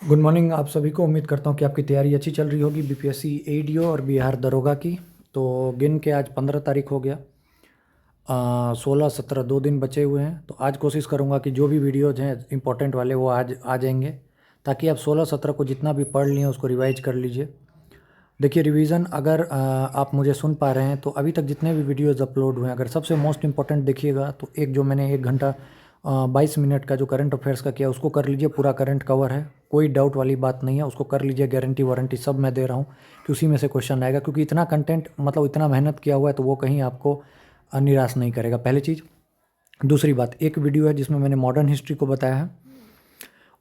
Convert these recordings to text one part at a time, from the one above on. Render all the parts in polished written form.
Good morning आप सभी को। उम्मीद करता हूँ कि आपकी तैयारी अच्छी चल रही होगी बीपीएससी एडीओ और बिहार दरोगा की। तो गिन के आज 15 तारीख हो गया। 16 17 2 दिन बचे हुए हैं। तो आज कोशिश करूँगा कि जो भी वीडियोज़ हैं इंपॉर्टेंट वाले वो आज आ जाएंगे, ताकि आप 16 17 को जितना भी पढ़ लिए उसको रिवाइज कर लीजिए। देखिए रिवीजन अगर आप मुझे सुन पा रहे हैं तो अभी तक जितने भी वीडियोज़ अपलोड हुए हैं, अगर सबसे मोस्ट इंपॉर्टेंट देखिएगा तो एक जो मैंने 1 घंटा 22 मिनट का जो करंट अफेयर्स का किया उसको कर लीजिए। पूरा करंट कवर है, कोई डाउट वाली बात नहीं है, उसको कर लीजिए। गारंटी वारंटी सब मैं दे रहा हूँ कि उसी में से क्वेश्चन आएगा, क्योंकि इतना कंटेंट मतलब इतना मेहनत किया हुआ है तो वो कहीं आपको निराश नहीं करेगा, पहली चीज़। दूसरी बात, एक वीडियो है जिसमें मैंने मॉडर्न हिस्ट्री को बताया है,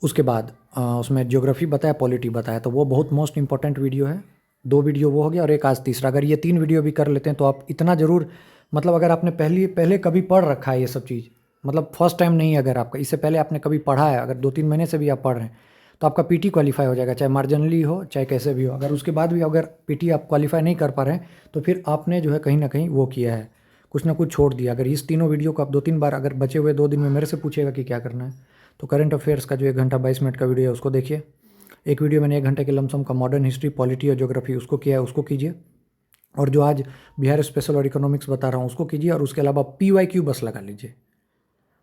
उसके बाद उसमें ज्योग्राफी बताया, पॉलिटी बताया, तो वो बहुत मोस्ट इंपॉर्टेंट वीडियो है। 2 वीडियो वो हो गया और एक आज तीसरा। अगर ये 3 वीडियो भी कर लेते हैं तो आप इतना ज़रूर, मतलब अगर आपने पहले कभी पढ़ रखा है ये सब चीज़, मतलब फर्स्ट टाइम नहीं है, अगर आपका इससे पहले आपने कभी पढ़ा है, अगर 2 3 महीने से भी आप पढ़ रहे हैं तो आपका पीटी क्वालिफाई हो जाएगा, चाहे मार्जिनली हो चाहे कैसे भी हो। अगर उसके बाद भी अगर पीटी आप क्वालिफाई नहीं कर पा रहे हैं तो फिर आपने जो है कहीं ना कहीं वो किया है, कुछ ना कुछ छोड़ दिया। अगर इस तीनों वीडियो को आप 2 3 बार अगर बचे हुए 2 दिन में मेरे से पूछेगा कि क्या करना है, तो करंट अफेयर्स का जो 1 घंटा 22 मिनट का वीडियो है उसको देखिए। एक वीडियो मैंने 1 घंटे के लमसम का मॉडर्न हिस्ट्री, पॉलिटी और ज्योग्राफी उसको किया है, उसको कीजिए। और जो आज बिहार स्पेशल और इकोनॉमिक्स बता रहा हूँ उसको कीजिए। और उसके अलावा PYQ बस लगा लीजिए,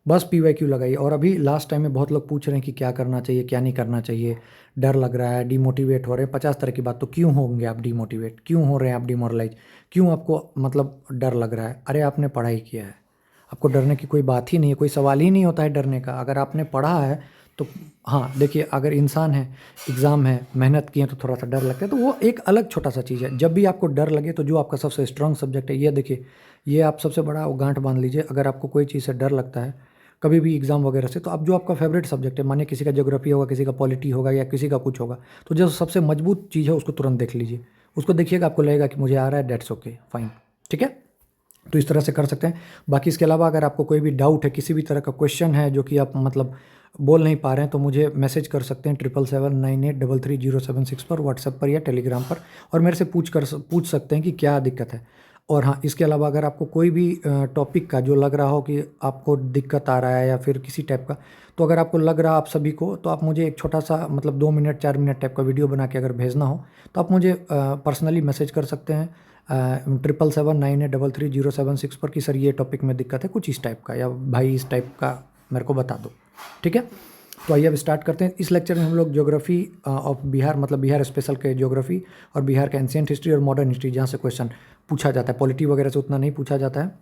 बस PYQ लगाइए। और अभी लास्ट टाइम में बहुत लोग पूछ रहे हैं कि क्या करना चाहिए क्या नहीं करना चाहिए, डर लग रहा है, डिमोटिवेट हो रहे हैं, 50 तरह की बात। तो क्यों होंगे आप डिमोटिवेट, क्यों हो रहे हैं आप डिमोरलाइज, क्यों आपको मतलब डर लग रहा है? अरे आपने पढ़ाई किया है, आपको डरने की कोई बात ही नहीं है, कोई सवाल ही नहीं होता है डरने का। अगर आपने पढ़ा है तो हाँ देखिए, अगर इंसान है, एग्ज़ाम है, मेहनत किए तो थोड़ा सा डर लगता है, तो वो एक अलग छोटा सा चीज़ है। जब भी आपको डर लगे तो जो आपका सबसे स्ट्रांग सब्जेक्ट है, ये देखिए, ये आप सबसे बड़ा वो गांठ बांध लीजिए। अगर आपको कोई चीज़ से डर लगता है कभी भी एग्ज़ाम वगैरह से, तो आप जो आपका फेवरेट सब्जेक्ट है, मानिए किसी का ज्योग्राफी होगा, किसी का पॉलिटी होगा या किसी का कुछ होगा, तो जो सबसे मजबूत चीज़ है उसको तुरंत देख लीजिए, उसको देखिएगा, आपको लगेगा कि मुझे आ रहा है, डेट्स ओके फाइन, ठीक है। तो इस तरह से कर सकते हैं। बाकी इसके अलावा अगर आपको कोई भी डाउट है, किसी भी तरह का क्वेश्चन है जो कि आप मतलब बोल नहीं पा रहे हैं, तो मुझे मैसेज कर सकते हैं 7779833076 पर, व्हाट्सएप पर या टेलीग्राम पर, और मेरे से पूछ सकते हैं कि क्या दिक्कत है। और हाँ, इसके अलावा अगर आपको कोई भी टॉपिक का जो लग रहा हो कि आपको दिक्कत आ रहा है या फिर किसी टाइप का, तो अगर आपको लग रहा आप सभी को, तो आप मुझे एक छोटा सा मतलब 2 मिनट 4 मिनट टाइप का वीडियो बना के अगर भेजना हो तो आप मुझे पर्सनली मैसेज कर सकते हैं 7779833076 पर कि सर ये टॉपिक में दिक्कत है कुछ इस टाइप का, या भाई इस टाइप का मेरे को बता दो, ठीक है। तो आइए अब स्टार्ट करते हैं। इस लेक्चर में हम लोग ज्योग्राफी ऑफ बिहार, मतलब बिहार स्पेशल के ज्योग्राफी और बिहार का एंशिएंट हिस्ट्री और मॉडर्न हिस्ट्री, जहाँ से क्वेश्चन पूछा जाता है, पॉलिटी वगैरह से उतना नहीं पूछा जाता है।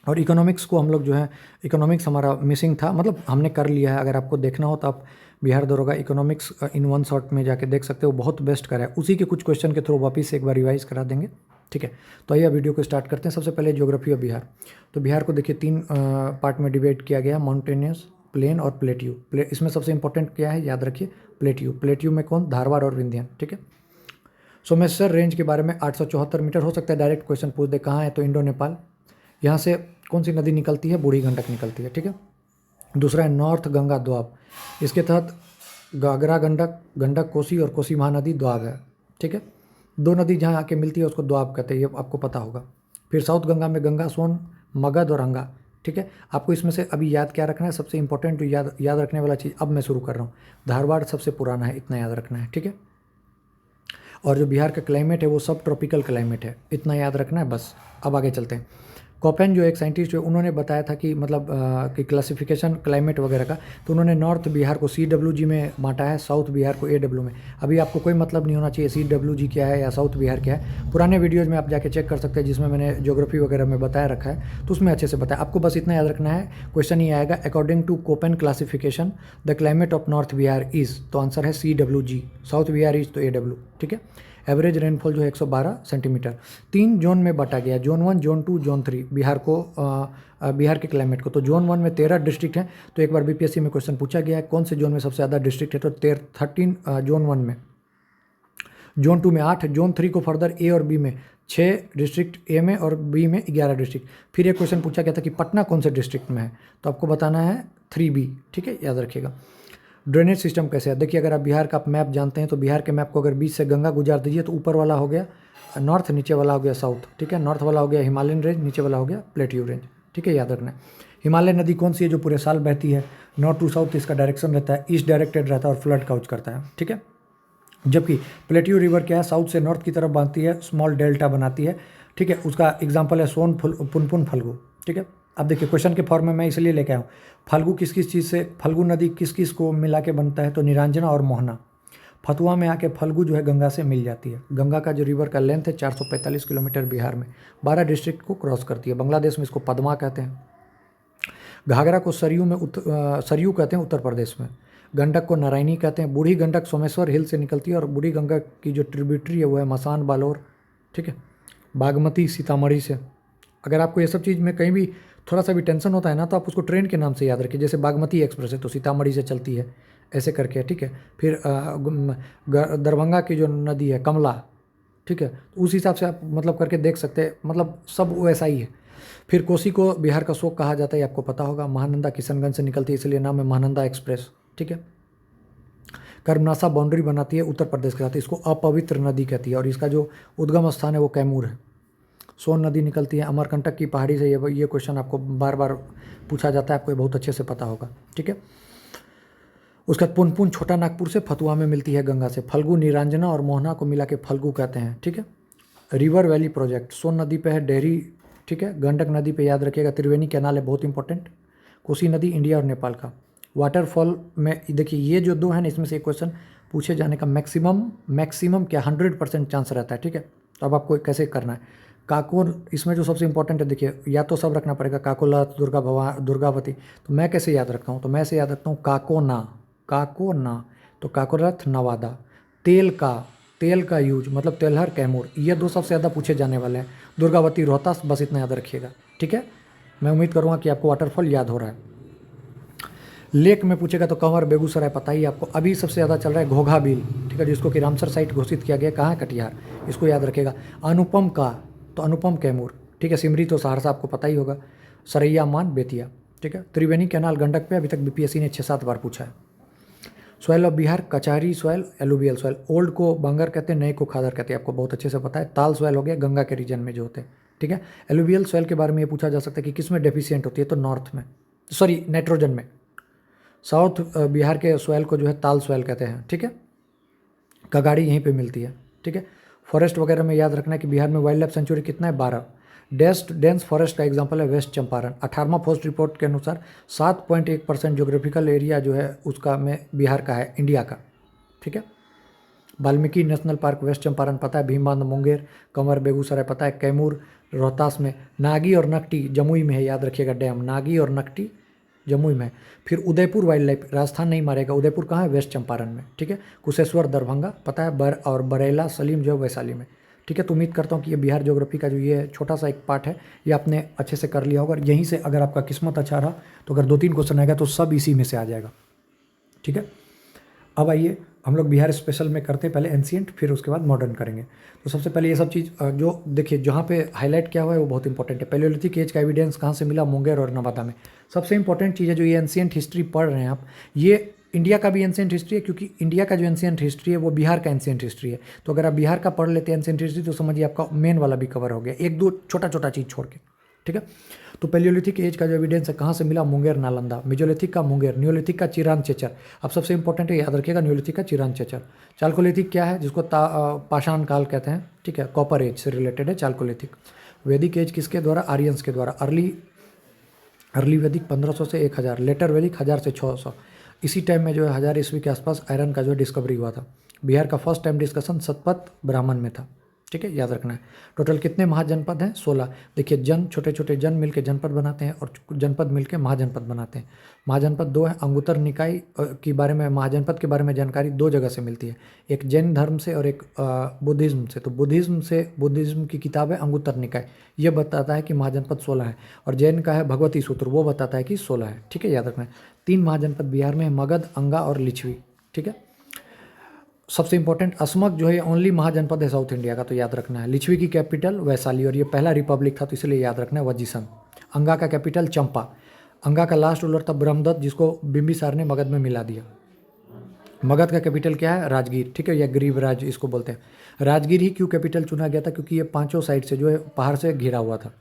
और इकोनॉमिक्स को हम लोग जो है, इकोनॉमिक्स हमारा मिसिंग था, मतलब हमने कर लिया है। अगर आपको देखना हो तो आप बिहार दरोगा इकोनॉमिक्स इन वन शॉट में जाके देख सकते हो, बहुत बेस्ट करा है। उसी के कुछ क्वेश्चन के थ्रू वापस से एक बार रिवाइज करा देंगे, ठीक है। तो आइए वीडियो को स्टार्ट करते हैं। सबसे पहले ज्योग्राफी ऑफ बिहार। तो बिहार को देखिए 3 पार्ट में डिवाइड किया गया, माउंटेनियस, प्लेन और प्लेट्यू। इसमें सबसे इंपॉर्टेंट क्या है याद रखिए, प्लेट्यू। प्लेट्यू में कौन? धारवाड़ और विंध्यन, ठीक है। सोमेश्वर रेंज के बारे में 874 मीटर। हो सकता है डायरेक्ट क्वेश्चन पूछ दे, कहाँ है, तो इंडो नेपाल। यहाँ से कौन सी नदी निकलती है? बूढ़ी गंडक निकलती है, ठीक है। दूसरा है नॉर्थ गंगा द्वाब, इसके तहत घाघरा गंडक, गंडक कोसी और कोसी महानदी द्वाब है, ठीक है। 2 नदी जहाँ आके मिलती है उसको द्वाब कहते हैं, ये आपको पता होगा। फिर साउथ गंगा में गंगा, सोन, मगध और अंगा, ठीक है। आपको इसमें से अभी याद क्या रखना है? सबसे इंपॉर्टेंट जो याद रखने वाला चीज़ अब मैं शुरू कर रहा हूँ, धारवाड़ सबसे पुराना है, इतना याद रखना है, ठीक है। और जो बिहार का क्लाइमेट है वो सब ट्रॉपिकल क्लाइमेट है, इतना याद रखना है बस। अब आगे चलते हैं। कोपेन जो एक साइंटिस्ट है, उन्होंने बताया था कि मतलब कि क्लासिफिकेशन क्लाइमेट वगैरह का, तो उन्होंने नॉर्थ बिहार को CWG में बांटा है, साउथ बिहार को AW में। अभी आपको कोई मतलब नहीं होना चाहिए CWG क्या है या साउथ बिहार क्या है, पुराने वीडियोज़ में आप जाके चेक कर सकते हैं जिसमें मैंने ज्योग्राफी वगैरह में बताया रखा है, तो उसमें अच्छे से बताया। आपको बस इतना याद रखना है, क्वेश्चन ये आएगा, according to Koppen classification the climate of north Bihar is, तो आंसर है CWG, साउथ बिहार इज़ तो AW, ठीक है। एवरेज रेनफॉल जो है 112 सेंटीमीटर। 3 जोन में बांटा गया, जोन 1, जोन 2, जोन 3 बिहार को, बिहार के क्लाइमेट को। तो जोन 1 में 13 डिस्ट्रिक्ट हैं। तो एक बार BPSC में क्वेश्चन पूछा गया है कौन से जोन में सबसे ज़्यादा डिस्ट्रिक्ट है, तो 13 जोन 1 में, जोन 2 में 8, जोन 3 को फर्दर A और B में 6 डिस्ट्रिक्ट, A में और B में 11 डिस्ट्रिक्ट। फिर एक क्वेश्चन पूछा गया था कि पटना कौन से डिस्ट्रिक्ट में है, तो आपको बताना है 3B, ठीक है, याद रखिएगा। ड्रेनेज सिस्टम कैसे है? देखिए, अगर आप बिहार का मैप जानते हैं तो बिहार के मैप को अगर बीच से गंगा गुजार दीजिए तो ऊपर वाला हो गया नॉर्थ, नीचे वाला हो गया साउथ, ठीक है। नॉर्थ वाला हो गया हिमालयन रेंज, नीचे वाला हो गया प्लेट्यू रेंज, ठीक है, याद रखना है। हिमालय नदी कौन सी है जो पूरे साल बहती है? नॉर्थ टू साउथ इसका डायरेक्शन रहता है, ईस्ट डायरेक्टेड रहता है और फ्लड काउच करता है, ठीक है। जबकि प्लेटियो रिवर क्या है, साउथ से नॉर्थ की तरफ बनती है, स्मॉल डेल्टा बनाती है, ठीक है। उसका एग्जाम्पल है सोन पुनपुन फल्गु, ठीक है। अब देखिए क्वेश्चन के फॉर्म में मैं इसलिए लेके आया हूँ, फल्गु किस किस चीज़ से, फल्गु नदी किस किस को मिला के बनता है? तो निरंजना और मोहना। फतुआ में आके फल्गु जो है गंगा से मिल जाती है। गंगा का जो रिवर का लेंथ है 445 किलोमीटर, बिहार में 12 डिस्ट्रिक्ट को क्रॉस करती है। बांग्लादेश में इसको पद्मा कहते हैं। घाघरा को सरयू कहते हैं उत्तर प्रदेश में। गंडक को नारायणी कहते हैं। बूढ़ी गंडक सोमेश्वर हिल से निकलती है और बूढ़ी गंगा की जो ट्रिब्यूटरी है वो है मसान बालोर, ठीक है। बागमती सीतामढ़ी से। अगर आपको ये सब चीज़ में कहीं भी थोड़ा सा भी टेंशन होता है ना, तो आप उसको ट्रेन के नाम से याद रखिए। जैसे बागमती एक्सप्रेस है तो सीतामढ़ी से चलती है, ऐसे करके, ठीक है। फिर दरभंगा की जो नदी है कमला, ठीक है, तो उस हिसाब से आप मतलब करके देख सकते हैं, मतलब सब वैसा ही है। फिर कोसी को बिहार का शोक कहा जाता है, आपको पता होगा। महानंदा किशनगंज से निकलती है, इसलिए नाम है महानंदा एक्सप्रेस, ठीक है। कर्मनासा बाउंड्री बनाती है उत्तर प्रदेश के साथ, इसको अपवित्र नदी कहती है और इसका जो उद्गम स्थान है वो कैमूर है। सोन नदी निकलती है अमरकंटक की पहाड़ी से। ये क्वेश्चन आपको बार बार पूछा जाता है, आपको ये बहुत अच्छे से पता होगा, ठीक है। उसके बाद पुनपुन छोटा नागपुर से फतुआ में मिलती है गंगा से। फल्गु निरंजना और मोहना को मिला के फल्गु कहते हैं, ठीक है। रिवर वैली प्रोजेक्ट सोन नदी पे है, डेहरी, ठीक है। गंडक नदी पे याद रखिएगा त्रिवेणी कैनाल है, बहुत इंपॉर्टेंट। कोसी नदी इंडिया और नेपाल का। वाटरफॉल में देखिए ये जो दो है ना, इसमें से एक क्वेश्चन पूछे जाने का मैक्सिमम क्या 100% चांस रहता है, ठीक है। तो अब आपको कैसे करना है? काकोर, इसमें जो सबसे इंपॉर्टेंट है देखिए, या तो सब रखना पड़ेगा, काकोलत, दुर्गावती। तो मैं कैसे याद रखता हूँ? तो मैं ऐसे याद रखता हूँ काकोना, तो काकोरथ नवादा। तेल का यूज मतलब तेलहर कैमूर, ये दो सबसे ज़्यादा पूछे जाने वाले हैं। दुर्गावती रोहतास, बस इतना याद रखिएगा, ठीक है। मैं उम्मीद करूँगा कि आपको वाटरफॉल याद हो रहा है। लेक में पूछेगा तो कंवर बेगूसराय पता ही आपको। अभी सबसे ज़्यादा चल रहा है घोघा बिल, ठीक है, जिसको कि रामसर साइट घोषित किया गया, कहाँ है? कटिहार, इसको याद रखिएगा। अनुपम का, तो अनुपम कैमूर, ठीक है। सिमरी तो सहरसा आपको पता ही होगा। सरैया मान बेतिया, ठीक है। त्रिवेणी कैनाल गंडक पे अभी तक बीपीएससी ने 6-7 बार पूछा है। Soil of Bihar Kachari soil, alluvial soil. Old को बांगर कहते हैं, नए को खादर कहते हैं, आपको बहुत अच्छे से पता है। ताल सॉइल हो गया गंगा के रीजन में जो होते हैं, ठीक है। एलुवियल सॉइल के बारे में ये पूछा जा सकता है कि किस में डेफिशिएंट होती है? तो नॉर्थ में, सॉरी नाइट्रोजन में। साउथ बिहार के सॉइल को जो है ताल सॉइल कहते हैं, ठीक है। कगाड़ी यहीं पे मिलती है, ठीक है। फॉरेस्ट वगैरह में याद रखना है कि बिहार में वाइल्ड लाइफ सेंचुरी कितना है? 12। डेंस फॉरेस्ट का एग्जांपल है वेस्ट चंपारण। 18वां फॉरेस्ट रिपोर्ट के अनुसार 7.1% जोग्राफिकल एरिया जो है उसका में बिहार का है, इंडिया का, ठीक है। Valmiki national park west Champaran पता है। भीमबांध मुंगेर, कंवर बेगूसराय पता है। कैमूर रोहतास में। नागी और नकटी जमुई में है, याद रखिएगा डैम, नागी और नकटी जमुई में। फिर उदयपुर वाइल्ड लाइफ, राजस्थान नहीं मारेगा, उदयपुर कहाँ है? वेस्ट चंपारण में, ठीक है। कुशेश्वर दरभंगा पता है, और बरेला सलीम जो है वैशाली में, ठीक है। तो उम्मीद करता हूँ कि ये बिहार ज्योग्राफी का जो ये छोटा सा एक पार्ट है ये आपने अच्छे से कर लिया होगा। और यहीं से अगर आपका किस्मत अच्छा रहा तो अगर 2-3 क्वेश्चन आएगा तो सब इसी में से आ जाएगा, ठीक है। अब आइए हम लोग बिहार स्पेशल में करते हैं, पहले एंशिएंट फिर उसके बाद मॉडर्न करेंगे। तो सबसे पहले ये सब चीज़ जो देखिए जहाँ पे हाईलाइट किया हुआ है वो बहुत इंपॉर्टेंट है। पैलियोलिथिक एज का एविडेंस कहाँ से मिला? मुंगेर और नवादा में। सबसे इंपॉर्टेंट चीज़ है जो ये एंशिएंट हिस्ट्री पढ़ रहे हैं आप, ये इंडिया का भी एंशिएंट हिस्ट्री है, क्योंकि इंडिया का जो एंशिएंट हिस्ट्री है वो बिहार का एंशिएंट हिस्ट्री है। तो अगर आप बिहार का पढ़ लेते हैं एंशिएंट हिस्ट्री तो समझिए आपका मेन वाला भी कवर हो गया, एक दो छोटा चीज़ छोड़ के, ठीक है। तो पैलियोलिथिक एज का जो एविडेंस है कहाँ से मिला? मुंगेर नालंदा। मेजोलिथिक का मुंगेर, न्यूलिथिक का चिरान चेचर। अब सबसे इंपॉर्टेंट है याद रखिएगा न्यूलिथिक का चिरान चेचर। चालकोलिथिक क्या है? जिसको पाषाण काल कहते हैं, ठीक है, कॉपर एज से रिलेटेड है चालकोलिथिक। वैदिक एज किसके द्वारा? आर्यंस के द्वारा। अर्ली वैदिक 1500 से 1000, लेटर वैदिक 1000 से 600। इसी टाइम में जो है 1000 ईस्वी के आसपास आयरन का जो है डिस्कवरी हुआ था। बिहार का फर्स्ट टाइम डिस्कशन सतपथ ब्राह्मण में था, ठीक है, याद रखना है। टोटल कितने महाजनपद हैं? 16। देखिए छोटे छोटे जन मिलके जनपद बनाते हैं और जनपद मिलके महाजनपद बनाते हैं। महाजनपद 2 है। अंगुत्तर निकाय के बारे में, महाजनपद के बारे में जानकारी 2 जगह से मिलती है, एक जैन धर्म से और एक बुद्धिज्म से। तो बुद्धिज्म की किताब है अंगुत्तर निकाय, ये बताता है कि महाजनपद 16 है। और जैन का है भगवती सूत्र, वो बताता है कि 16 है, ठीक है, याद रखना है। 3 महाजनपद बिहार में है, मगध, अंगा और लिच्छवी, ठीक है। सबसे इंपॉर्टेंट असमक जो है ओनली महाजनपद है साउथ इंडिया का, तो याद रखना है। लिच्छवी की कैपिटल वैशाली और ये पहला रिपब्लिक था तो इसलिए याद रखना है वजीसन। अंगा का कैपिटल चंपा। अंगा का लास्ट रूलर था ब्रह्मदत्त, जिसको बिंबिसार ने मगध में मिला दिया। मगध का कैपिटल क्या है? राजगीर, ठीक है, या गरीबराज इसको बोलते हैं। राजगीर ही क्यों कैपिटल चुना गया था? क्योंकि ये 5 साइड से जो है पहाड़ से घिरा हुआ था।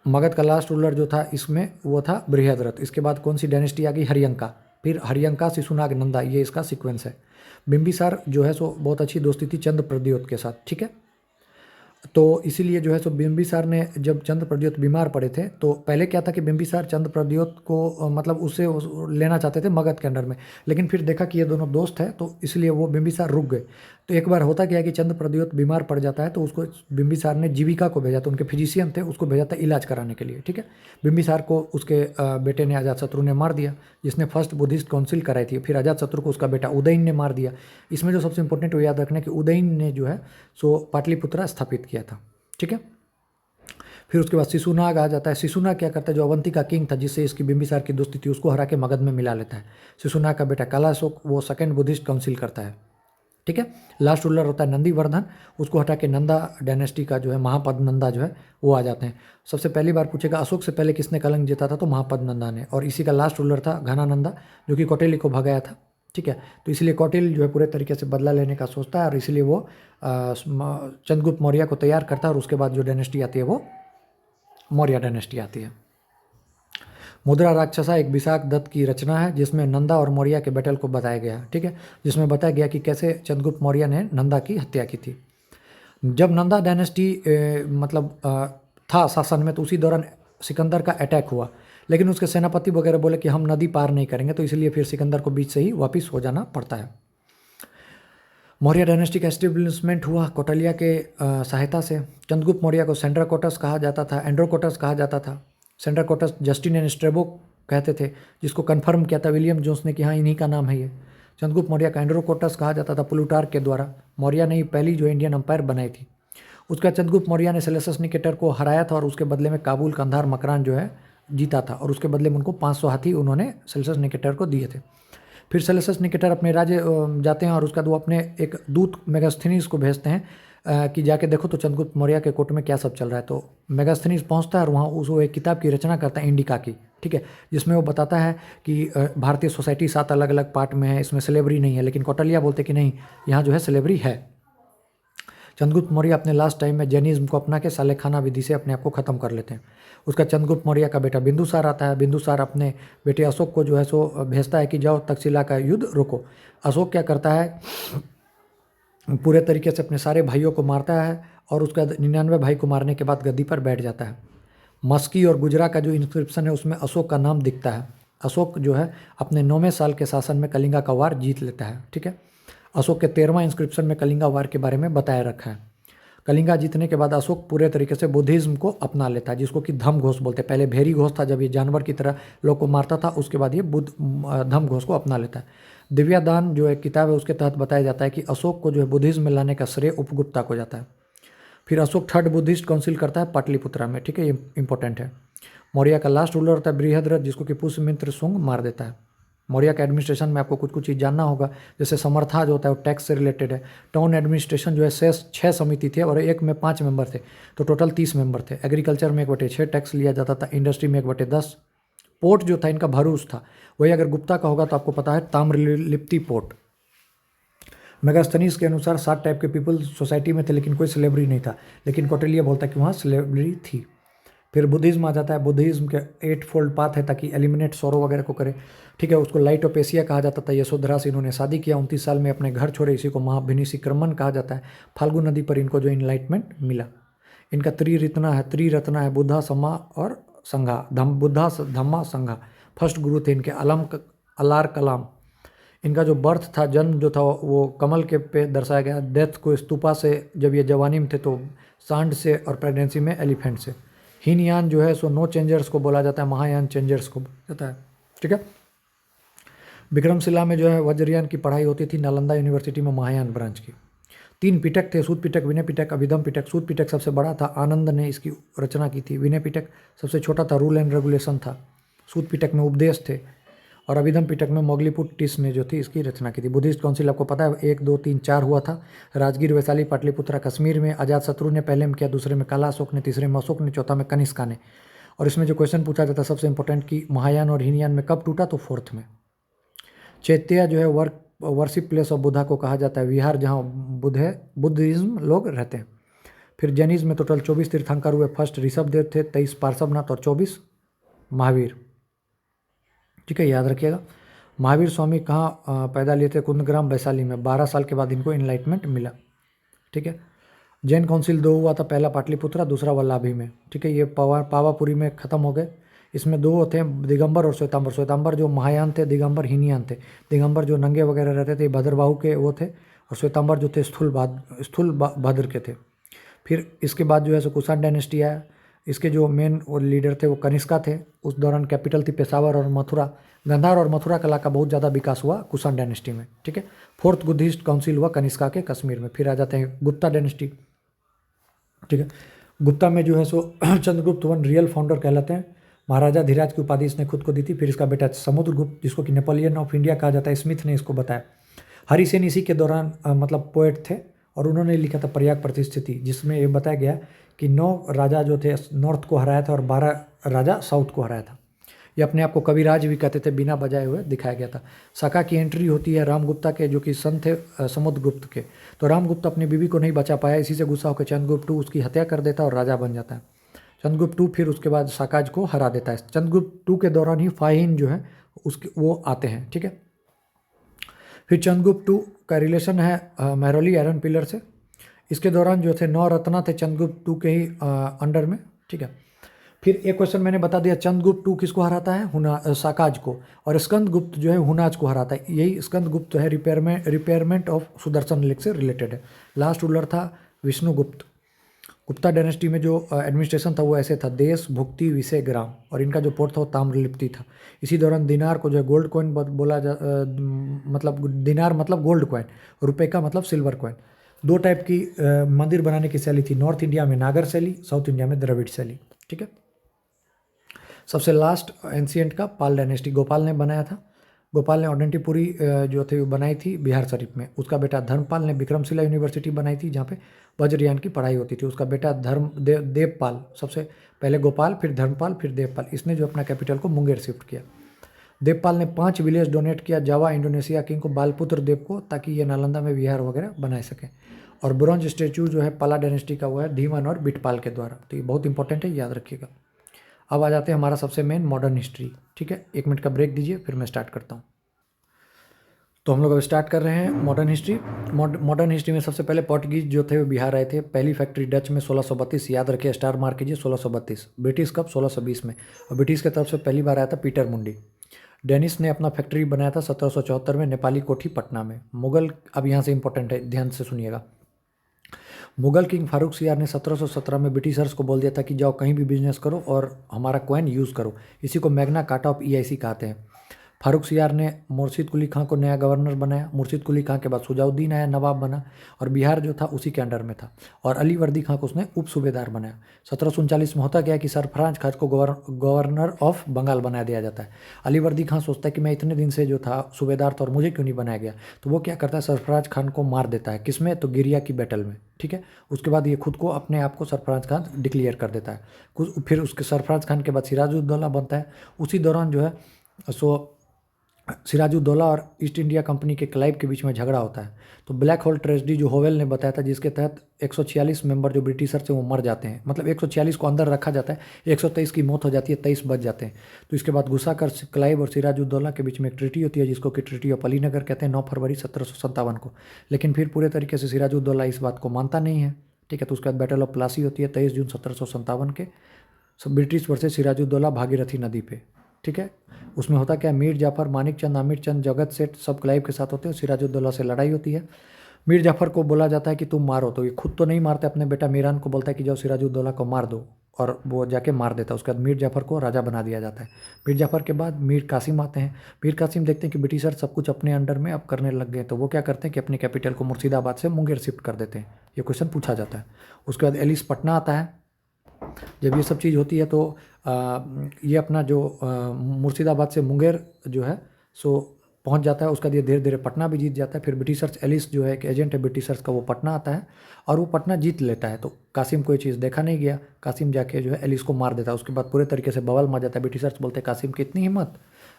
मगध का लास्ट रूलर जो था इसमें वो था बृहद्रथ। इसके बाद कौन सी डायनेस्टी आ गई? हरियंका। फिर हरियंका, शिशुनाग, नंदा, ये इसका सीक्वेंस है। बिंबिसार जो है सो बहुत अच्छी दोस्ती थी चंद्रप्रद्योत के साथ, ठीक है। तो इसीलिए जो है सो बिंबिसार ने जब चंद्रप्रद्योत बीमार पड़े थे तो पहले क्या था कि बिंबिसार चंद्रप्रद्योत को मतलब उससे लेना चाहते थे मगध के अंडर में, लेकिन फिर देखा कि ये दोनों दोस्त हैं तो इसलिए वो बिंबिसार रुक गए। तो एक बार होता क्या है कि चंद्रप्रद्योत बीमार पड़ जाता है तो उसको बिंबिसार ने जीविका को भेजा, तो उनके फिजिशियन थे, उसको भेजा था इलाज कराने के लिए, ठीक है। बिंबिसार को उसके बेटे ने अजातशत्रु ने मार दिया, जिसने फर्स्ट बुद्धिस्ट काउंसिल कराई थी। फिर अजातशत्रु को उसका बेटा उदयन ने मार दिया। इसमें जो सबसे इंपॉर्टेंट वो याद रखना है कि उदयन ने जो है सो पाटलिपुत्रा स्थापित किया था, ठीक है। फिर उसके बाद शिशुनाग आ जाता है। शिशुनाग क्या करता है? जो अवंती का किंग था जिससे इसकी बिंबिसार की दोस्ती थी उसको हरा के मगध में मिला लेता है। शिशुनाग का बेटा कालाशोक वो सेकंड बुद्धिस्ट काउंसिल करता है, ठीक है। लास्ट रूलर होता है नंदीवर्धन, उसको हटा के नंदा डायनेस्टी का जो है महापद नंदा जो है वो आ जाते हैं। सबसे पहली बार पूछेगा अशोक से पहले किसने कलंक जीता था? तो महापद नंदा ने। और इसी का लास्ट रूलर था घनानंदा जो कि कौटिल्य को भगाया था, ठीक है। तो इसलिए कौटिल्य जो है पूरे तरीके से बदला लेने का सोचता है और इसलिए वो चंद्रगुप्त मौर्य को तैयार करता है और उसके बाद जो डायनेस्टी आती है वो मौर्य डायनेस्टी आती है। मुद्रा राक्षसा एक विशाख दत्त की रचना है जिसमें नंदा और मौर्य के बैटल को बताया गया, ठीक है। जिसमें बताया गया कि कैसे चंद्रगुप्त मौर्य ने नंदा की हत्या की थी। जब नंदा डायनेस्टी था शासन में तो उसी दौरान सिकंदर का अटैक हुआ, लेकिन उसके सेनापति वगैरह बोले कि हम नदी पार नहीं करेंगे, तो इसलिए फिर सिकंदर को बीच से ही वापिस हो जाना पड़ता है। मौर्य डायनेस्टी का एस्टेब्लिशमेंट हुआ कौटिल्य के सहायता से। चंद्रगुप्त मौर्य को सेंड्राकोटस कहा जाता था, एंड्रोकोटस कहा जाता था। सेंड्राकोटस जस्टिन एंड स्ट्रेबो कहते थे, जिसको कन्फर्म किया था विलियम जोन्स ने कि हाँ इन्हीं का नाम है ये। चंद्रगुप्त मौर्य का एंड्रोकोटस कहा जाता था प्लूटार्क के द्वारा। मौर्य ने ही पहली जो इंडियन एम्पायर बनाई थी। उसका चंद्रगुप्त मौर्य ने सेलेसस निकेटर को हराया था और उसके बदले में काबुल, कंधार, मकरान जो है जीता था और उसके बदले में उनको 500 हाथी उन्होंने सेलेसस निकेटर को दिए थे। फिर सेलेसस निकेटर अपने राज्य जाते हैं और उसका वो अपने एक दूत मेगास्थनीज को भेजते हैं कि जाके देखो तो चंद्रगुप्त मौर्य के कोर्ट में क्या सब चल रहा है। तो मेगास्थनीज पहुंचता है और वहाँ उसको एक किताब की रचना करता है इंडिका की, ठीक है, जिसमें वो बताता है कि भारतीय सोसाइटी 7 अलग अलग पार्ट में है, इसमें स्लेवरी नहीं है। लेकिन कौटिल्य बोलते कि नहीं, यहाँ जो है स्लेवरी है। चंद्रगुप्त मौर्य अपने लास्ट टाइम में जैनिज्म को अपना के सालेखाना विधि से अपने आप को ख़त्म कर लेते हैं। उसका चंद्रगुप्त मौर्य का बेटा बिंदुसार आता है। बिंदुसार अपने बेटे अशोक को जो है सो भेजता है कि जाओ तक्षशिला का युद्ध रोको। अशोक क्या करता है, पूरे तरीके से अपने सारे भाइयों को मारता है और उसका 99 भाई को मारने के बाद गद्दी पर बैठ जाता है। मस्की और गुजरा का जो इंस्क्रिप्शन है उसमें अशोक का नाम दिखता है। अशोक जो है अपने 9वें साल के शासन में कलिंगा का वार जीत लेता है, ठीक है। अशोक के 13वां इंस्क्रिप्शन में कलिंगा वार के बारे में बताया रखा है। कलिंगा जीतने के बाद अशोक पूरे तरीके से बुद्धिज्म को अपना लेता है, जिसको कि धम घोष बोलते हैं। पहले भेरी घोष था जब ये जानवर की तरह लोग को मारता था, उसके बाद ये धम घोष को अपना लेता है। दिव्यादान जो एक किताब है उसके तहत बताया जाता है कि अशोक को जो है बुद्धिज्म में लाने का श्रेय उपगुप्ता को जाता है। फिर अशोक 3rd बुद्धिस्ट काउंसिल करता है पाटलिपुत्रा में, ठीक है, ये इंपॉर्टेंट है। मौर्य का लास्ट रूलर होता है बृहद्रथ, जिसको कि पुष्यमित्र शुंग मार देता है। मौर्य का एडमिनिस्ट्रेशन में आपको कुछ कुछ चीज़ जानना होगा, जैसे समर्था जो होता है वो टैक्स से रिलेटेड है। टाउन एडमिनिस्ट्रेशन जो है 6 समिति थे और एक में 5 मेंबर थे, तो टोटल 30 मेंबर थे। एग्रीकल्चर में 1/6 टैक्स लिया जाता था। इंडस्ट्री में 1/10। पोर्ट जो था इनका भरूच था, वही अगर गुप्ता का होगा तो आपको पता है ताम्रलिप्ति पोर्ट। मेगास्थनीज के अनुसार 7 टाइप के पीपल सोसाइटी में थे लेकिन कोई स्लेवरी नहीं था, लेकिन कौटिल्य बोलता है कि वहाँ स्लेवरी थी। फिर बुद्धिज्म आ जाता है। बुद्धिज्म के 8 फोल्ड पाथ है ताकि एलिमिनेट सोरो वगैरह को करे, ठीक है। उसको लाइट ऑफ एशिया कहा जाता था। यशोधरा से इन्होंने शादी किया, 29 साल में अपने घर छोड़े, इसी को महाभिनिशिक्रमण कहा जाता है। फाल्गु नदी पर इनको जो इनलाइटमेंट मिला। इनका त्रिरत्ना है बुद्धा, सम्मा और संघा। बुद्धा, धम्मा, संघा। फर्स्ट गुरु थे इनके अलार कलाम। इनका जो बर्थ था, जन्म जो था वो कमल के पे दर्शाया गया। डेथ को स्तूपा से, जब ये जवानी में थे तो सांड से, और प्रेगनेंसी में एलिफेंट से। हीनयान जो है सो नो चेंजर्स को बोला जाता है, महायान चेंजर्स को जाता है, ठीक है। विक्रमशिला में जो है वज्रयान की पढ़ाई होती थी, नालंदा यूनिवर्सिटी में महायान ब्रांच की। 3 पिटक थे, सूत पिटक, विनय पिटक, अभिधम पिटक। सूत पिटक सबसे बड़ा था, आनंद ने इसकी रचना की थी। विनय पिटक सबसे छोटा था, रूल एंड रेगुलेशन था। सूत पिटक में उपदेश थे और अभिधम पिटक में मोगलीपुट्टिस ने जो थी इसकी रचना की थी। बुद्धिस्ट काउंसिल आपको पता है 1, 2, 3, 4 हुआ था। राजगीर, वैशाली, पाटलिपुत्रा, कश्मीर में। अजातशत्रु ने पहले में किया, दूसरे में काला अशोक ने, तीसरे में अशोक ने, चौथा में कनिष्का ने। और इसमें जो क्वेश्चन पूछा जाता है सबसे इंपॉर्टेंट कि महायान और हीनयान में कब टूटा, तो 4th में। चैत्य जो है वर्शिप प्लेस ऑफ बुद्धा को कहा जाता है, विहार जहाँ बुद्धिज्म लोग रहते हैं। फिर जैनिज्म में टोटल 24 तीर्थंकर हुए। फर्स्ट ऋषभदेव थे, 23 पार्श्वनाथ और 24 महावीर। ठीक है, याद रखिएगा। महावीर स्वामी कहाँ पैदा लिए थे? कुंदग्राम वैशाली में। 12 साल के बाद इनको इनलाइटमेंट मिला। ठीक है। जैन काउंसिल 2 हुआ था, पहला पाटलिपुत्रा, दूसरा वल्लभी में। ठीक है, ये पावापुरी में ख़त्म हो गए। इसमें 2 थे, दिगंबर और श्वेतांबर। श्वेतांबर जो महायान थे, दिगंबर हीनयान थे। दिगंबर जो नंगे वगैरह रहते थे, भद्रबाहु के वो थे, और श्वेतांबर जो थे स्थूल भद्र के थे। फिर इसके बाद जो है सो कुषाण डायनेस्टी आया। इसके जो मेन वो लीडर थे वो कनिष्का थे। उस दौरान कैपिटल थी पेशावर और मथुरा। गंधार और मथुरा कला का बहुत ज़्यादा विकास हुआ कुषाण डायनेस्टी में। ठीक है। 4th बुद्धिस्ट काउंसिल हुआ कनिष्का के कश्मीर में। फिर आ जाते हैं गुप्ता डायनेस्टी। ठीक है। गुप्ता में जो है सो चंद्रगुप्त वन रियल फाउंडर कहलाते हैं। महाराजा धीराज की उपाधि इसने खुद को दी थी। फिर इसका बेटा समुद्रगुप्त, जिसको कि नेपोलियन ऑफ इंडिया कहा जाता है, स्मिथ ने इसको बताया। हरिसेन इसी के दौरान मतलब पोएट थे, और उन्होंने लिखा था प्रयाग प्रतिस्थिति, जिसमें ये बताया गया कि 9 राजा जो थे नॉर्थ को हराया था और 12 राजा साउथ को हराया था। ये अपने आप को कविराज भी कहते थे, बिना बजाए हुए दिखाया गया था। शाका की एंट्री होती है रामगुप्ता के, जो कि सन थे समुद्रगुप्त के। तो रामगुप्त अपनी बीवी को नहीं बचा पाया, इसी से गुस्सा होकर चंद्रगुप्त II उसकी हत्या कर देता है और राजा बन जाता है। चंद्रगुप्त II फिर उसके बाद शाकाज को हरा देता है। चंद्रगुप्त II के दौरान ही फाहिन जो है उसके वो आते हैं। ठीक है। फिर चंद्रगुप्त II का रिलेशन है महरौली आयरन पिलर से। इसके दौरान जो थे 9 रत्ना थे चंद्रगुप्त II के ही अंडर में। ठीक है। फिर एक क्वेश्चन मैंने बता दिया, चंद्रगुप्त II किसको हराता है? शाकाज को। और स्कंदगुप्त जो है हुनाज को हराता है। यही स्कंदगुप्त जो है रिपेयरमेंट ऑफ सुदर्शन लेक से रिलेटेड है। लास्ट रूलर था विष्णुगुप्त। गुप्ता डायनेस्टी में जो एडमिनिस्ट्रेशन था वो ऐसे था, देश, भुक्ति, विषय, ग्राम। और इनका जो पोर्ट था वो ताम्रलिप्ति था। इसी दौरान दिनार को जो है गोल्ड कॉइन बोला मतलब दिनार मतलब गोल्ड कॉइन, रुपए का मतलब सिल्वर कॉइन। 2 टाइप की मंदिर बनाने की शैली थी। नॉर्थ इंडिया में नागर शैली, साउथ इंडिया में द्रविड़ शैली। ठीक है। सबसे लास्ट एंशियंट का पाल डायनेस्टी, गोपाल ने बनाया था। गोपाल ने ऑडेंटीपुरी जो थे वो बनाई थी बिहार शरीफ में। उसका बेटा धर्मपाल ने विक्रमशिला यूनिवर्सिटी बनाई थी, जहाँ पे वज्रयान की पढ़ाई होती थी। उसका बेटा देवपाल, सबसे पहले गोपाल, फिर धर्मपाल, फिर देवपाल, इसने जो अपना कैपिटल को मुंगेर शिफ्ट किया। देवपाल ने 5 विलेज डोनेट किया जावा इंडोनेशिया किंग को, बालपुत्र देव को, ताकि ये नालंदा में विहार वगैरह बना सकें। और ब्रॉन्ज स्टेचू जो है पाला डायनेस्टी का वो है धीमन और बिटपाल के द्वारा। तो ये बहुत इंपॉर्टेंट है, याद रखिएगा। अब आ जाते हैं हमारा सबसे मेन मॉडर्न हिस्ट्री। ठीक है, 1 मिनट का ब्रेक दीजिए, फिर मैं स्टार्ट करता हूँ। तो हम लोग अब स्टार्ट कर रहे हैं मॉडर्न हिस्ट्री। मॉडर्न हिस्ट्री में सबसे पहले पोर्टुगीज जो थे वो बिहार आए थे। पहली फैक्ट्री डच में 1632, याद रखिए, स्टार मार्क कीजिए 1632। ब्रिटिश कब? 1620 में। और ब्रिटिश की तरफ से पहली बार आया था पीटर मुंडी। डेनिस ने अपना फैक्ट्री बनाया था 1774 में नेपाली कोठी पटना में। मुगल, अब यहाँ से इंपॉर्टेंट है, ध्यान से सुनिएगा। मुगल किंग फारूक सियार ने 1717 में ब्रिटिशर्स को बोल दिया था कि जाओ कहीं भी बिजनेस करो और हमारा कॉइन यूज़ करो। इसी को मैग्ना कार्टा ऑफ EIC कहते हैं। फारूक सियार ने मुर्शिद कुली खां को नया गवर्नर बनाया। मुर्शिद कुली खां के बाद सुजाउद्दीन आया, नवाब बना, और बिहार जो था उसी के अंडर में था। और अली वर्दी खां को उसने उप सूबेदार बनाया। 1739 में होता क्या कि सरफराज खान को गवर्नर ऑफ बंगाल बना दिया जाता है। अली वर्दी खां सोचता है कि मैं इतने दिन से जो था सूबेदार था और मुझे क्यों नहीं बनाया गया, तो वो क्या करता है, सरफराज खान को मार देता है। किसमें? तो गिरिया की बैटल में। ठीक है। उसके बाद ये खुद को अपने आप को सरफराज खान डिक्लेयर कर देता है। फिर उसके सरफराज खान के बाद सिराजुद्दौला बनता है। उसी दौरान जो है सो सिराजुद्दौला और ईस्ट इंडिया कंपनी के क्लाइव के बीच में झगड़ा होता है। तो ब्लैक होल ट्रेजेडी जो होवेल ने बताया था, जिसके तहत 146 मेंबर जो ब्रिटिशर से वो मर जाते हैं, मतलब 146 को अंदर रखा जाता है, 123 की मौत हो जाती है, 23 बच जाते हैं। तो इसके बाद गुस्सा कर क्लाइव और सिराजुद्दौला के बीच में एक ट्रीटी होती है, जिसको कि ट्रीटी ऑफ अलीनगर कहते हैं, 9 फरवरी 1757 को। लेकिन फिर पूरे तरीके से सिराजुद्दौला इस बात को मानता नहीं है। ठीक है। तो उसके बाद बैटल ऑफ प्लासी होती है 23 जून 1757 के। ब्रिटिश वर्सेस सिराजुद्दौला भागीरथी नदी पे। ठीक है। उसमें होता क्या, मीर जाफर, मानिक चंद, आमिर चंद, जगत सेठ सब क्लाइव के साथ होते हैं। सिराजुद्दौला से लड़ाई होती है। मीर जाफर को बोला जाता है कि तुम मारो, तो ये खुद तो नहीं मारते, अपने बेटा मीरान को बोलता है कि जाओ सिराजुद्दौला को मार दो, और वो जाके मार देता है। उसके बाद मीर जाफर को राजा बना दिया जाता है। मीर जाफर के बाद मीर कासिम आते हैं। मीर कासिम देखते हैं कि ब्रिटिशर सब कुछ अपने अंडर में अब करने लग गए, तो वो क्या करते हैं कि अपनी कैपिटल को मुर्शिदाबाद से मुंगेर शिफ्ट कर देते हैं। ये क्वेश्चन पूछा जाता है। उसके बाद एलिस पटना आता है। जब ये सब चीज़ होती है तो ये अपना जो मुर्शिदाबाद से मुंगेर जो है सो पहुंच जाता है। उसका धीरे धीरे पटना भी जीत जाता है। फिर ब्रिटिशर्स, एलिस जो है एक एजेंट है ब्रिटिशर्स का, वो पटना आता है और वो पटना जीत लेता है। तो कासिम को ये चीज़ देखा नहीं गया। कासिम जाके जो है एलिस को मार देता है। उसके बाद पूरे तरीके से बवाल मच जाता है। ब्रिटिशर्स बोलते हैं कासिम की इतनी हिम्मत,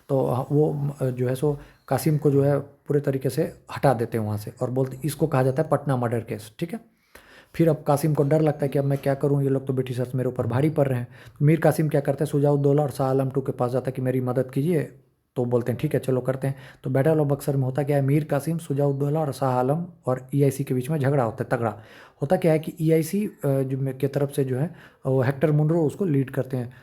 तो वो जो है सो कासिम को जो है पूरे तरीके से हटा देते हैं वहाँ से, और बोलते इसको कहा जाता है पटना मर्डर केस। ठीक है। फिर अब कासिम को डर लगता है कि अब मैं क्या करूँ, ये लोग तो ब्रिटिशर्स मेरे ऊपर भारी पड़ रहे हैं। तो मीर कासिम क्या करते हैं, शुजाउद्दौला और शाह आलम टू के पास जाता है कि मेरी मदद कीजिए। तो बोलते हैं ठीक है चलो करते हैं। तो बैटल ऑफ बक्सर में होता क्या है, मीर कासिम, शुजाउद्दौला और शाह आलम और ईआईसी के बीच में झगड़ा होता है तगड़ा। होता क्या है कि ईआईसी की तरफ से जो है वो हेक्टर मुनरो उसको लीड करते हैं,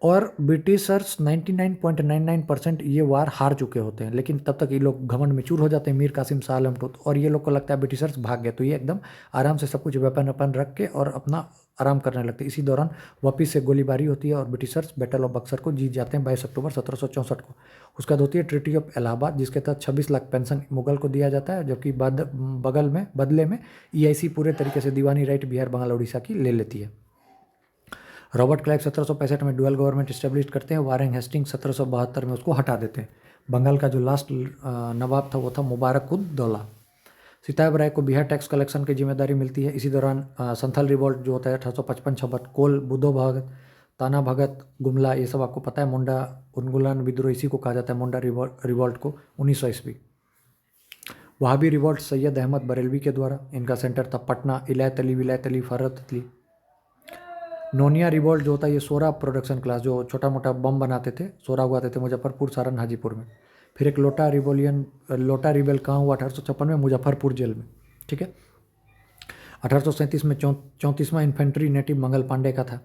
और ब्रिटिशर्स 99.99% ये वार हार चुके होते हैं। लेकिन तब तक ये लोग घमंड में चूर हो जाते हैं, मीर कासिम, शाह आलम टूट, और ये लोग को लगता है ब्रिटिशर्स भाग गए। तो ये एकदम आराम से सब कुछ वेपन अपन रख के और अपना आराम करने लगते हैं। इसी दौरान वापिस से गोलीबारी होती है और ब्रिटिशर्स बैटल ऑफ बक्सर को जीत जाते हैं 22 अक्टूबर 1764 को। उसके बाद होती है ट्रीटी ऑफ इलाहाबाद, जिसके तहत 26 लाख पेंशन मुगल को दिया जाता है, जबकि बदले में ईआईसी पूरे तरीके से दीवानी राइट बिहार, बंगाल, उड़ीसा की ले लेती है। रॉबर्ट क्लाइव 1765 में डुअल गवर्नमेंट इस्टेब्लिश करते हैं। वारेन हेस्टिंग्स 1772 में उसको हटा देते हैं। बंगाल का जो लास्ट नवाब था वो था मुबारक उद दौला। सिताब राय को बिहार टैक्स कलेक्शन की जिम्मेदारी मिलती है। इसी दौरान संथाल रिवॉल्ट जो होता है 1855 छब्बत, कोल, बुद्धो भगत, ताना भगत, गुमला, ये सब आपको पता है। मुंडा उन्मूलन विद्रोह इसी को कहा जाता है, मुंडा रिवॉल्ट को 1900 ईस्वी। वहाबी रिवॉल्ट सैयद अहमद बरेलवी के द्वारा, इनका सेंटर था पटना, इलायत अली, विलायत अली, फरत अली। नोनिया रिवॉल्ट जो होता है ये सोरा प्रोडक्शन क्लास, जो छोटा मोटा बम बनाते थे, सोरा उगाते थे मुजफ्फरपुर, सारण, हाजीपुर में। फिर एक लोटा रिबेल कहाँ हुआ, 1856 में, मुजफ्फरपुर जेल में। ठीक है। 1837 में 34वां इन्फेंट्री नेटिव मंगल पांडे का था।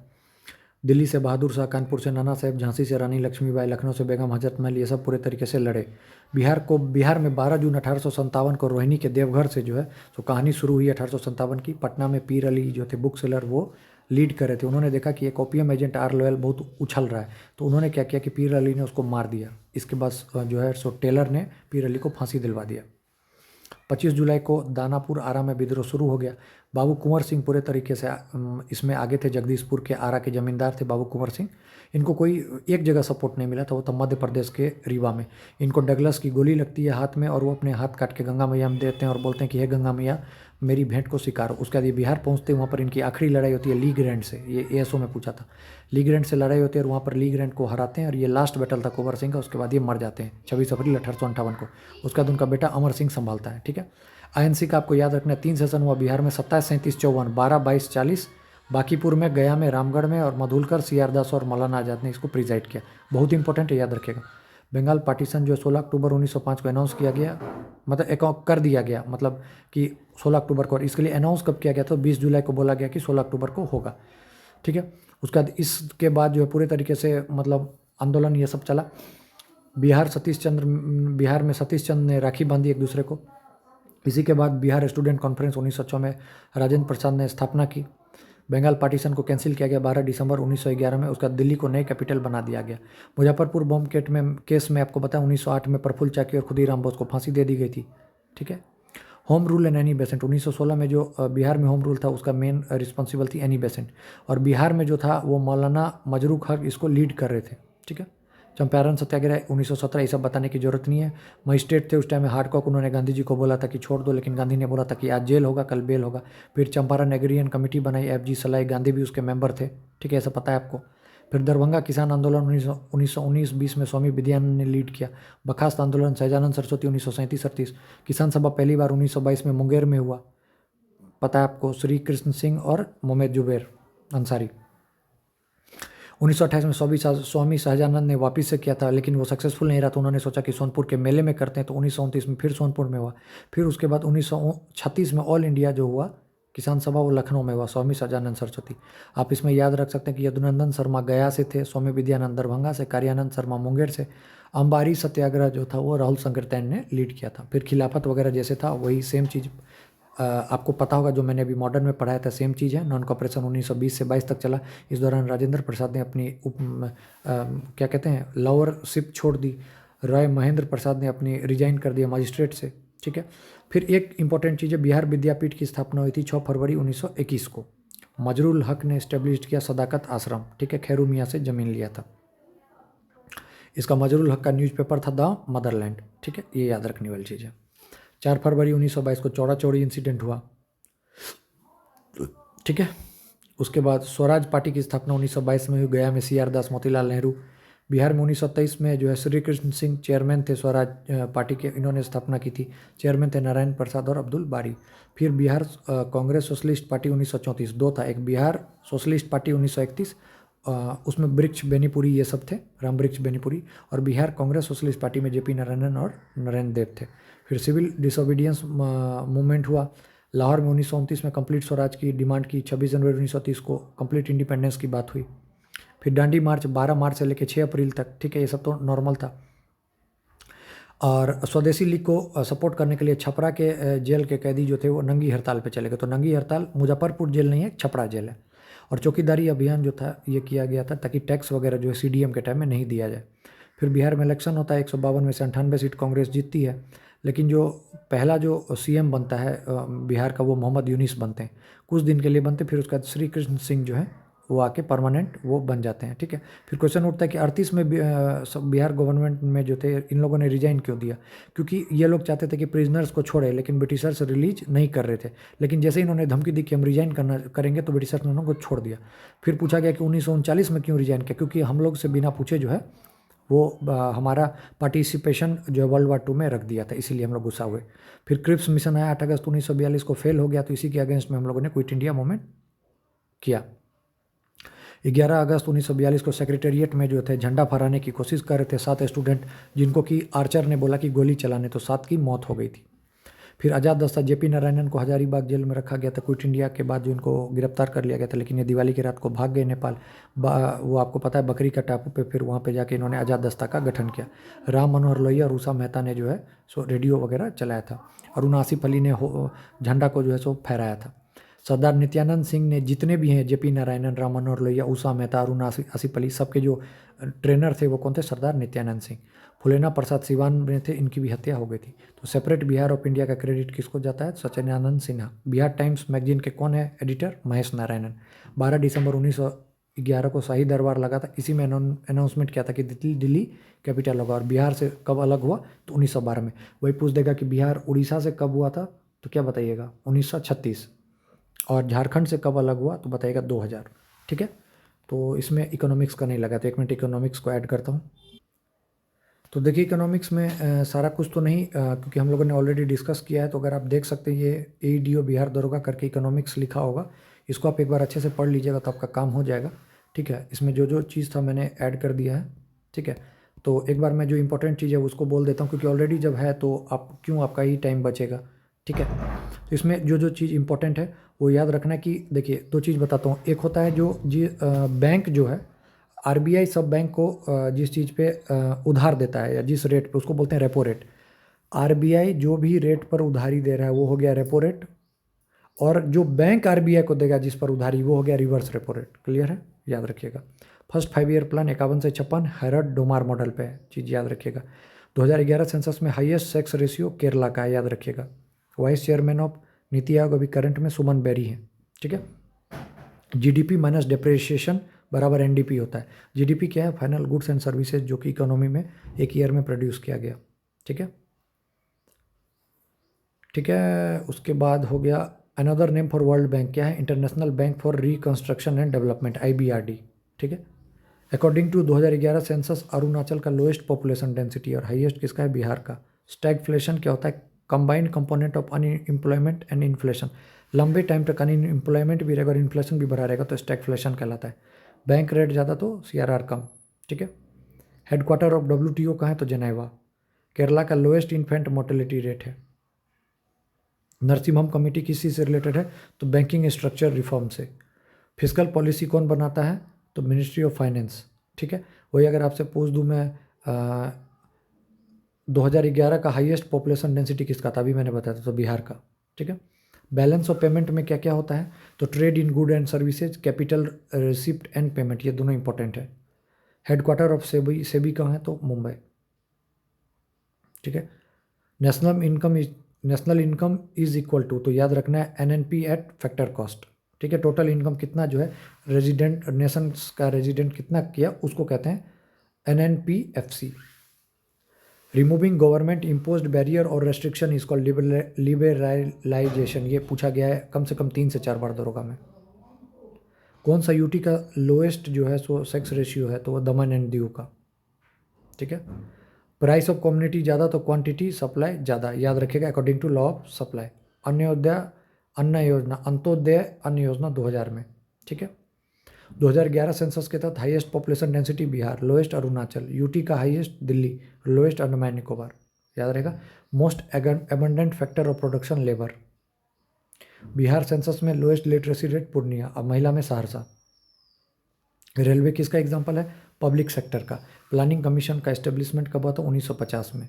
दिल्ली से बहादुर शाह, कानपुर से नाना साहेब, झांसी से रानी लक्ष्मीबाई, लखनऊ से बेगम हजरत महल, ये सब पूरे तरीके से लड़े। बिहार में 12 जून 1857 को रोहिणी के देवघर से जो है तो कहानी शुरू हुई 1857 की। पटना में पीर अली जो थे बुक सेलर, वो लीड कर रहे थे। उन्होंने देखा कि एक ओपीएम एजेंट आर लोयल बहुत उछल रहा है, तो उन्होंने क्या किया कि पीर अली ने उसको मार दिया। इसके बाद जो है सो टेलर ने पीर अली को फांसी दिलवा दिया। 25 जुलाई को दानापुर आरा में विद्रोह शुरू हो गया। बाबू कुंवर सिंह पूरे तरीके से इसमें आगे थे। जगदीशपुर के आरा के जमींदार थे बाबू कुंवर सिंह। इनको कोई एक जगह सपोर्ट नहीं मिला था, वो था मध्य प्रदेश के रीवा में। इनको डगलस की गोली लगती है हाथ में और वो अपने हाथ काट के गंगा मैया में देते हैं और बोलते हैं कि हे गंगा मैया मेरी भेंट को स्वीकारो। उसके बाद ये बिहार पहुंचते हैं, वहाँ पर इनकी आखिरी लड़ाई होती है ली ग्रैंड से। ये एएसओ में पूछा था, ली ग्रैंड से लड़ाई होती है और वहाँ पर ली ग्रैंड को हराते हैं और ये लास्ट बैटल था कुंवर सिंह का। उसके बाद ये मर जाते हैं 26 अप्रैल 1858 को। उसके बाद उनका बेटा अमर सिंह संभालता है। ठीक है। आईएनसी का आपको याद रखना है 3 सेशन हुआ बिहार में, 27, 37, 54, 12, 22, 40, बांकीपुर में, गया में, रामगढ़ में, और मधुलकर, सीआर दास और मौलाना आज़ाद ने इसको प्रिजाइड किया। बहुत इंपॉर्टेंट है, याद रखिएगा। बंगाल पार्टीशन जो 16 अक्टूबर 1905 को अनाउंस किया गया, मतलब एक कर दिया गया, मतलब कि 16 अक्टूबर को। और इसके लिए अनाउंस कब किया गया था, 20 जुलाई को बोला गया कि 16 अक्टूबर को होगा। ठीक है। उसके बाद इसके बाद जो है पूरे तरीके से मतलब आंदोलन ये सब चला। बिहार में सतीश चंद्र ने राखी बांधी एक दूसरे को। इसी के बाद बिहार स्टूडेंट कॉन्फ्रेंस 1906 में राजेंद्र प्रसाद ने स्थापना की। बंगाल पार्टीशन को कैंसिल किया गया 12 दिसंबर 1911 में। उसका दिल्ली को नई कैपिटल बना दिया गया। मुजफ्फरपुर बम केस में आपको पता है 1908 में प्रफुल्ल चाकी और खुदीराम बोस को फांसी दे दी गई थी। ठीक है। Home rule and Annie Besant 1916 में जो बिहार में होम रूल था उसका मेन रिस्पॉन्सिबल थी एनी बेसेंट, और बिहार में जो था वो मौलाना मजरूक हक इसको लीड कर रहे थे। ठीक है। चंपारण सत्याग्रह 1917, ये सब बताने की जरूरत नहीं है। मजिस्ट्रेट थे उस टाइम में हार्डकॉक, उन्होंने गांधी जी को बोला था कि छोड़ दो, लेकिन गांधी ने बोला था कि आज जेल होगा कल बेल होगा। फिर चंपारण एग्रीएंट कमेटी बनाई, एफजी सलाई, गांधी भी उसके मेंबर थे। ठीक है, ऐसा पता है आपको। फिर दरभंगा किसान आंदोलन 1919-20 में स्वामी विद्यानंद ने लीड किया। बर्खास्त आंदोलन सहजानंद सरस्वती 1937-38। किसान सभा पहली बार 1922 में मुंगेर में हुआ, पता है आपको, श्री कृष्ण सिंह और मोहम्मद जुबैर अंसारी। 1928 में स्वामी सहजानंद ने वापस से किया था, लेकिन वो सक्सेसफुल नहीं रहा, तो उन्होंने सोचा कि सोनपुर के मेले में करते हैं, तो 1929 में फिर सोनपुर में हुआ। फिर उसके बाद 1936 में ऑल इंडिया जो हुआ किसान सभा वो लखनऊ में हुआ, स्वामी सहजानंद सरस्वती। आप इसमें याद रख सकते हैं कि यदुनंदन शर्मा गया से थे, स्वामी विद्यानंद दरभंगा से, कार्यानंद शर्मा मुंगेर से। अंबारी सत्याग्रह जो था वो राहुल संकृतैन ने लीड किया था। फिर खिलाफत वगैरह जैसे था वही सेम चीज़ आपको पता होगा, जो मैंने अभी मॉडर्न में पढ़ाया था सेम चीज़ है। नॉन कॉपरेशन 1920 से 22 तक चला। इस दौरान राजेंद्र प्रसाद ने अपनी क्या कहते हैं लॉवरशिप छोड़ दी। रॉय महेंद्र प्रसाद ने अपनी रिजाइन कर दिया मजिस्ट्रेट से। ठीक है। फिर एक इंपॉर्टेंट चीज़ है, बिहार विद्यापीठ की स्थापना हुई थी 6 फरवरी 1921 को। मजरूल हक ने इस्टेब्लिश किया सदाकत आश्रम। ठीक है, खैरू मियाँ से ज़मीन लिया था। इसका मजरूल हक का न्यूज़पेपर था द मदरलैंड। ठीक है, ये याद रखने वाली चीज़ है। 4 फरवरी 1922 को चौड़ा चौड़ी इंसिडेंट हुआ। ठीक है। उसके बाद स्वराज पार्टी की स्थापना 1922 में हुई, गया में सीआर दास, मोतीलाल नेहरू, बिहार में 1923 में जो है श्री कृष्ण सिंह चेयरमैन थे स्वराज पार्टी के, इन्होंने स्थापना की थी। चेयरमैन थे नारायण प्रसाद और अब्दुल बारी। फिर बिहार कांग्रेस सोशलिस्ट पार्टी 1934, दो था, एक बिहार सोशलिस्ट पार्टी 1931, उसमें वृक्ष बेनीपुरी ये सब थे, राम वृक्ष बेनीपुरी। और बिहार कांग्रेस सोशलिस्ट पार्टी में जेपी नारायणन और नरेंद्र देव थे। फिर सिविल डिसोबीडियंस मूवमेंट हुआ लाहौर में 1929 में, कंप्लीट स्वराज की डिमांड की। 26 जनवरी 1930 को कंप्लीट इंडिपेंडेंस की बात हुई। फिर डांडी मार्च 12 मार्च से लेकर 6 अप्रैल तक, ठीक है, ये सब तो नॉर्मल था। और स्वदेशी लीग को सपोर्ट करने के लिए छपरा के जेल के कैदी जो थे वो नंगी हड़ताल पे चले गए। तो नंगी हड़ताल, मुजफ्फरपुर जेल नहीं है, छपरा जेल है। और चौकीदारी अभियान जो था ये किया गया था ताकि टैक्स वगैरह जो है सीडीएम के टाइम में नहीं दिया जाए। फिर बिहार में इलेक्शन होता है, 152 में से 98 सीट कांग्रेस जीतती है। लेकिन जो पहला जो सीएम बनता है बिहार का वो मोहम्मद यूनिस बनते हैं, कुछ दिन के लिए बनते, फिर उसके बाद श्री कृष्ण सिंह जो है वो आके परमानेंट वो बन जाते हैं, ठीक है। फिर क्वेश्चन उठता है कि 38 में बिहार गवर्नमेंट में जो थे इन लोगों ने रिजाइन क्यों दिया, क्योंकि ये लोग चाहते थे कि प्रिजनर्स को छोड़े, लेकिन ब्रिटिशर्स रिलीज नहीं कर रहे थे। लेकिन जैसे ही इन्होंने धमकी दी कि हम रिजाइन करेंगे तो ब्रिटिशर्स ने उनको छोड़ दिया। फिर पूछा गया कि 1939 में क्यों रिजाइन किया, क्योंकि हम लोग से बिना पूछे जो है वो हमारा पार्टिसिपेशन जो है वर्ल्ड वार 2 में रख दिया था, इसीलिए हम लोग गुस्सा हुए। फिर क्रिप्स मिशन आया 8 अगस्त 1942 को, फेल हो गया, तो इसी के अगेंस्ट में हम लोगों ने क्विट इंडिया मूवमेंट किया। 11 अगस्त 1942 को सेक्रेटेरिएट में जो थे झंडा फहराने की कोशिश कर रहे थे 7 स्टूडेंट, जिनको कि आर्चर ने बोला कि गोली चलाने, तो 7 की मौत हो गई थी। फिर आज़ाद दस्ता जेपी नारायणन को हजारीबाग जेल में रखा गया था क्विट इंडिया के बाद, जो इनको गिरफ्तार कर लिया गया था, लेकिन ये दिवाली की रात को भाग गए नेपाल। वो आपको पता है बकरी का टापू पे, फिर वहाँ पे जाके इन्होंने आज़ाद दस्ता का गठन किया। राम मनोहर लोहिया और उषा मेहता ने जो है सो रेडियो वगैरह चलाया था। और आसिफ अली ने झंडा को जो है सो फहराया था। सरदार नित्यानंद सिंह ने, जितने भी हैं जेपी नारायणन, राम मनोहर लोहिया, उषा मेहता, अरुण आसिफ अली, सबके जो ट्रेनर थे वो कौन थे, सरदार नित्यानंद सिंह। फुलेना प्रसाद सिवान में थे, इनकी भी हत्या हो गई थी। तो सेपरेट बिहार ऑफ इंडिया का क्रेडिट किसको जाता है, सचिदानंद सिन्हा। बिहार टाइम्स मैगजीन के कौन है एडिटर, महेश नारायणन। 12 दिसंबर 1911 को शाही दरबार लगा था, इसी में अनाउंसमेंट किया था कि दिल्ली कैपिटल होगा। और बिहार से कब अलग हुआ, तो 1912 में। वही पूछ देगा कि बिहार उड़ीसा से कब हुआ था, तो क्या बताइएगा, 1936। और झारखंड से कब अलग हुआ, तो बताइएगा 2000, ठीक है। तो इसमें इकोनॉमिक्स का नहीं लगा, तो 1 मिनट इकोनॉमिक्स को ऐड करता हूँ। तो देखिए इकोनॉमिक्स में सारा कुछ तो नहीं, क्योंकि हम लोगों ने ऑलरेडी डिस्कस किया है। तो अगर आप देख सकते हैं ये AEDO बिहार दरोगा करके इकोनॉमिक्स लिखा होगा, इसको आप एक बार अच्छे से पढ़ लीजिएगा तो आपका काम हो जाएगा, ठीक है। इसमें जो जो चीज़ था मैंने ऐड कर दिया है, ठीक है। तो एक बार मैं जो इंपॉर्टेंट चीज़ है उसको बोल देता हूँ, क्योंकि ऑलरेडी जब है तो आप क्यों, आपका ही टाइम बचेगा, ठीक है। तो इसमें जो जो चीज़ इंपॉर्टेंट है वो याद रखना कि देखिए 2 चीज़ बताता हूँ। एक होता है जो बैंक जो है, RBI सब बैंक को जिस चीज़ पे उधार देता है या जिस रेट पे, उसको बोलते हैं रेपो रेट। RBI जो भी रेट पर उधारी दे रहा है वो हो गया रेपो रेट, और जो बैंक RBI को देगा जिस पर उधारी वो हो गया रिवर्स रेपो रेट। क्लियर है, याद रखिएगा। फर्स्ट 5 ईयर प्लान 51 से 56 हैरड डोमार मॉडल पे है, चीज़ याद रखिएगा। 2011 सेंसस में हाईएस्ट सेक्स रेशियो केरला का है, याद रखिएगा। Vice chairman of NITI Aayog अभी करंट में सुमन बेरी हैं, ठीक है। GDP माइनस डिप्रिसिएशन बराबर NDP होता है। GDP क्या है, फाइनल गुड्स एंड सर्विसेज, जो कि इकोनॉमी में एक ईयर में प्रोड्यूस किया गया, ठीक है, ठीक है। उसके बाद हो गया another name for world bank क्या है, international bank for reconstruction and development, IBRD, ठीक है। अकॉर्डिंग टू 2011 सेंसस अरुणाचल का लोएस्ट पॉपुलेशन डेंसिटी और हाईएस्ट किसका है, बिहार का। स्टैगफ्लेशन क्या होता है, combined component of unemployment and inflation, लंबे टाइम तक अनएम्प्लॉयमेंट भी रहेगा और इन्फ्लेशन भी बढ़ा रहेगा, तो स्टैगफ्लेशन कहलाता है। बैंक रेट ज़्यादा तो CRR कम, ठीक है। हेडक्वार्टर ऑफ WTO कहाँ है, तो जेनेवा। केरला का लोएस्ट इन्फेंट मोर्टेलिटी रेट है। नरसिम्हम कमेटी किसी से रिलेटेड है, तो बैंकिंग स्ट्रक्चर रिफॉर्म से। फिजिकल पॉलिसी कौन बनाता है, तो मिनिस्ट्री ऑफ फाइनेंस, ठीक है। वही अगर आपसे पूछ दूँ मैं 2011 का हाईएस्ट पॉपुलेशन डेंसिटी किसका था, अभी मैंने बताया था, तो बिहार का, ठीक है। बैलेंस ऑफ पेमेंट में क्या क्या होता है, तो trade in good and services, capital receipt and payment, ये दोनों इंपॉर्टेंट है। हेडक्वार्टर ऑफ सेबी कहाँ है, तो मुंबई, ठीक है। National income is equal to, तो याद रखना है NNP एट फैक्टर कॉस्ट, ठीक है। टोटल इनकम कितना जो है रेजिडेंट, नेशन का रेजिडेंट कितना किया, उसको कहते हैं NNPFC। Removing government imposed barrier और रेस्ट्रिक्शन इज कॉल्ड लिबरलाइजेशन, ये पूछा गया है कम से कम 3 से 4 बार दरोगा में। कौन सा यूटी का लोएस्ट जो है सो सेक्स रेशियो है, तो वो दमन एंड दीव का, ठीक है। प्राइस ऑफ कम्युनिटी ज़्यादा तो क्वांटिटी सप्लाई ज़्यादा, याद रखिएगा according to law of supply. Antyodaya Anna Yojana, Antyodaya अन्न योजना 2000 में, ठीक है। 2011 सेंसस के तहत highest population density Bihar, lowest Arunachal, UT का हाईएस्ट दिल्ली, लोएस्ट अंडमान निकोबार, याद रहेगा। Most abundant factor of production labour, Bihar census में लोएस्ट लिटरेसी रेट पूर्णिया, अब महिला में सहरसा। रेलवे किसका एग्जांपल है, पब्लिक सेक्टर का। प्लानिंग कमीशन का एस्टेब्लिशमेंट कब हुआ था, 1950 में।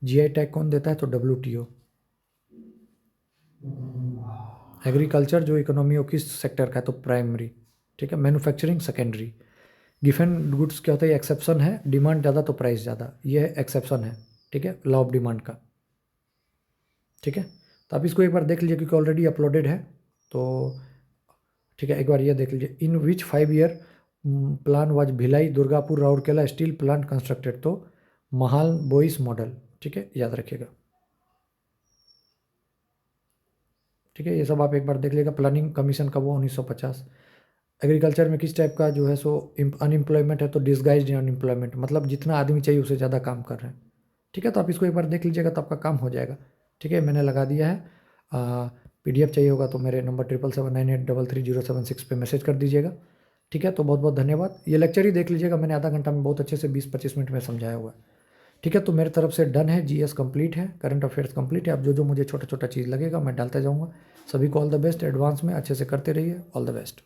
जीआई टैग कौन देता है, तो डब्ल्यूटीओ। एग्रीकल्चर जो इकोनॉमी हो किस सेक्टर का है, तो प्राइमरी, ठीक है। Manufacturing secondary. गिफन गुड्स क्या होता है, एक्सेप्शन है, डिमांड ज़्यादा तो प्राइस ज़्यादा, ये एक्सेप्शन है, ठीक है, लॉ ऑफ डिमांड का, ठीक है। तो आप इसको एक बार देख लीजिए क्योंकि ऑलरेडी अपलोडेड है, तो ठीक है, एक बार ये देख लीजिए। इन विच 5 year plan was Bhilai Durgapur Rourkela steel plant constructed, तो महाल बोइस मॉडल, ठीक है, याद रखिएगा, ठीक है। ये सब आप एक बार देख लीजिएगा। प्लानिंग कमीशन का वो 1950। एग्रीकल्चर में किस टाइप का जो है सो अनएम्प्लॉयमेंट है, तो डिसगाइज्ड अनएम्प्लॉयमेंट, मतलब जितना आदमी चाहिए उससे ज़्यादा काम कर रहे हैं, ठीक है। तो आप इसको एक बार देख लीजिएगा तो आपका काम हो जाएगा, ठीक है। मैंने लगा दिया है। PDF चाहिए होगा तो मेरे नंबर 7779833076 पे मैसेज कर दीजिएगा, ठीक है। तो बहुत बहुत धन्यवाद। ये लेक्चर ही देख लीजिएगा, मैंने आधा घंटा में बहुत अच्छे से 20-25 मिनट में समझाया हुआ है, ठीक है। तो मेरी तरफ से डन है, GS कंप्लीट है, करंट अफेयर्स कंप्लीट है। अब जो जो मुझे छोटा छोटा चीज़ लगेगा मैं डालते जाऊँगा। सभी को ऑल द बेस्ट, एडवांस में अच्छे से करते रहिए, ऑल द बेस्ट।